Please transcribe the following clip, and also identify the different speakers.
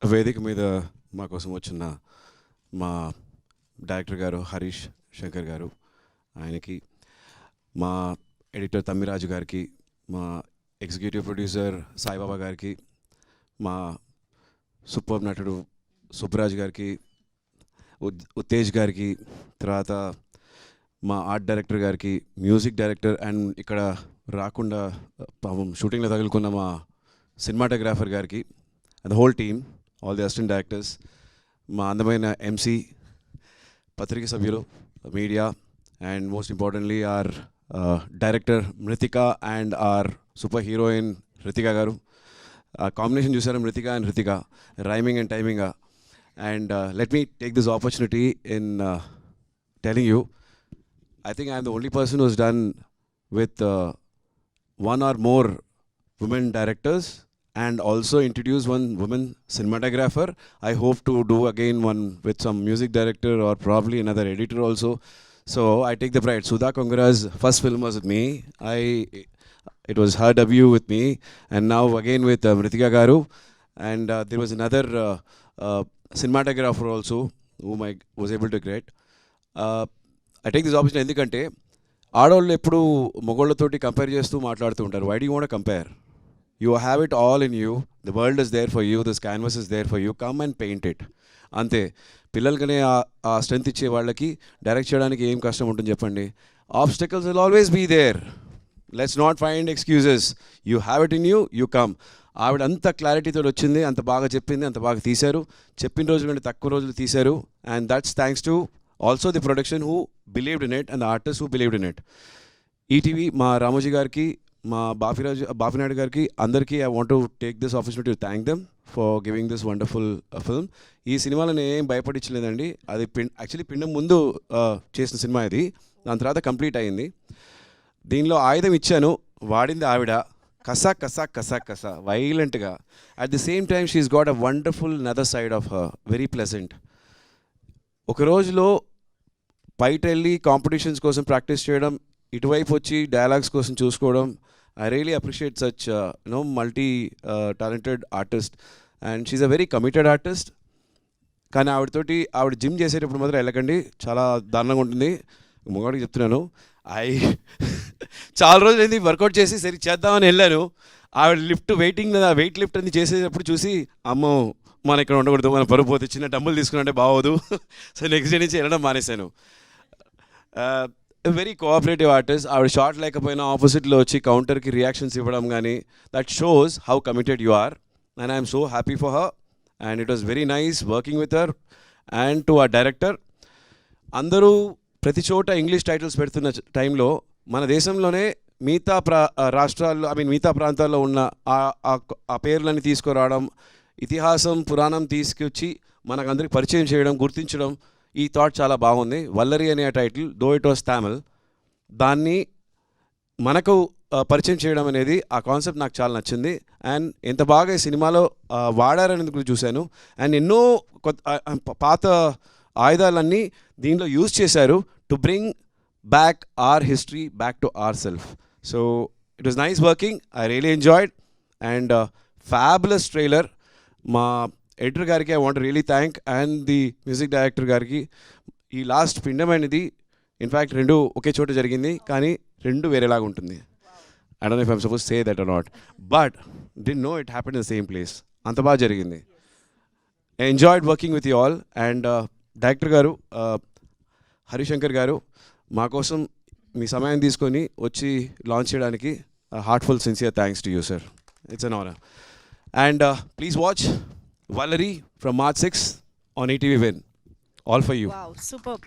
Speaker 1: వేదిక మీద మా కోసం వచ్చిన మా డైరెక్టర్ గారు హరీష్ శంకర్ గారు, ఆయనకి, మా ఎడిటర్ తమ్మిరాజు గారికి, మా ఎగ్జిక్యూటివ్ ప్రొడ్యూసర్ సాయిబాబా గారికి, మా సూపర్ నటుడు సుబ్బరాజ్ గారికి, ఉత్తేజ్ గారికి, తర్వాత మా ఆర్ట్ డైరెక్టర్ గారికి, మ్యూజిక్ డైరెక్టర్ అండ్ ఇక్కడ రాకుండా పాపం షూటింగ్లో తగులుకున్న మా సినిమాటోగ్రాఫర్ గారికి and the whole team, all the assistant directors, మా అందమైన ఎంసీ, పత్రిక సభ్యులు, media, and most importantly our director Mrithika and our super heroine Ritika గారు. ఆ కాంబినేషన్ చూసారా, Mrithika and Ritika, rhyming and timing. And let me take this opportunity in telling you, I think I'm the only person who's done with one or more women directors and also introduce one woman cinematographer. I hope to do again one with some music director or probably another editor also. So I take the pride. Sudha Kongara's first film was with me. It was her debut with me, and now again with Mritika Garu. And there was another cinematographer also whom I was able to create. I take this opportunity ఎందుకంటే ఆడవాళ్ళు ఎప్పుడు మగవాళ్ళతోటి compare చేస్తూ మాట్లాడుతూ ఉంటారు. Why do you want compare? You have it all in you, the world is there for you, this canvas is there for you, come and paint it. అంతే. పిల్లలకనే ఆ స్ట్రెంత్ ఇచ్చే వాళ్ళకి డైరెక్ట్ చేయడానికి ఏం కష్టం ఉంటుంది చెప్పండి? Obstacles will always be there. Let's not find excuses. You have it in you, you come. ఆవిడ అంత క్లారిటీతో వచ్చింది, అంత బాగా చెప్పింది, అంత బాగా తీశారు. చెప్పిన రోజుల కంటే తక్కువ రోజులు తీశారు. And that's thanks to also the production who believed in it and the artists who believed in it. ETV మా రామోజీ గారికి, మా బాపినాయుడు గారికి, అందరికీ I want to take this opportunity to thank them for giving this wonderful film. ఈ సినిమాలో నేను ఏం భయపడించలేదండి. అది యాక్చువల్లీ పిండం ముందు చేసిన సినిమా ఇది, దాని తర్వాత కంప్లీట్ అయింది. దీనిలో ఆయుధం ఇచ్చాను, వాడింది ఆవిడ. కసా కసా కసా కసా వైలెంట్గా. At the same time she's got a wonderful other side of her, very pleasant. ఒక రోజులో బయట వెళ్ళి కాంపిటీషన్స్ కోసం ప్రాక్టీస్ చేయడం, ఇటువైపు వచ్చి డైలాగ్స్ కోసం చూసుకోవడం. I really appreciate such multi talented artist, and she a very committed artist. కానీ ఆవిడ జిమ్ చేసేటప్పుడు మాత్రం వెళ్ళకండి, చాలా దారుణంగా ఉంటుంది. మొగాడికి చెప్తున్నాను. చాలా రోజులు అయింది వర్కౌట్ చేసి సరి చేద్దామని వెళ్ళాను. ఆవిడ వెయిట్ లిఫ్ట్ అని చేసేటప్పుడు చూసి, అమ్మో మన ఇక్కడ ఉండకూడదు, మన పరుపు పోతే, చిన్న డబ్బులు తీసుకున్నట్టే బాగోదు. సో నెక్స్ట్ డే నుంచి వెళ్ళడం మానేశాను. Very cooperative artist. ఆవిడ షార్ట్ లేకపోయినా ఆపోజిట్లో వచ్చి కౌంటర్కి రియాక్షన్స్ ఇవ్వడం కానీ, that shows how committed you are. And I'm so happy for her. And it was very nice working with her and to our director. అందరూ ప్రతి చోట ఇంగ్లీష్ టైటిల్స్ పెడుతున్న టైంలో మన దేశంలోనే మిగతా రాష్ట్రాల్లో మిగతా ప్రాంతాల్లో ఉన్న ఆ పేర్లని తీసుకురావడం, ఇతిహాసం పురాణం తీసుకొచ్చి మనకందరికి పరిచయం చేయడం, గుర్తించడం, ఈ థాట్ చాలా బాగుంది. వల్లరి అనే title, though it was Tamil, దాన్ని మనకు పరిచయం చేయడం అనేది, ఆ కాన్సెప్ట్ నాకు చాలా నచ్చింది. అండ్ ఎంత బాగా ఈ సినిమాలో వాడారనేందుకు చూశాను. అండ్ ఎన్నో పాత ఆయుధాలన్నీ దీనిలో యూజ్ చేశారు to bring back or history back to our self. So it was nice working. I really enjoyed. And fabulous trailer. మా ఎడిటర్ గారికి I want really thank, and the music director గారికి. ఈ last పిండం అనేది in fact రెండు ఒకే చోట జరిగింది, కానీ రెండు వేరేలాగా ఉంటుంది. I don't know if I'm suppose say that are not, but did know it happen in the same place. అంత బాగా జరిగింది. I enjoyed working with you all. And director గారు హరిశంకర్ గారు, మా కోసం మీ సమయం తీసుకొని వచ్చి లాంచ్ చేయడానికి heartful sincere thanks to you sir. It's an honour. And please watch Valerie from March 6th on ETV Win. All for you.
Speaker 2: Wow, superb.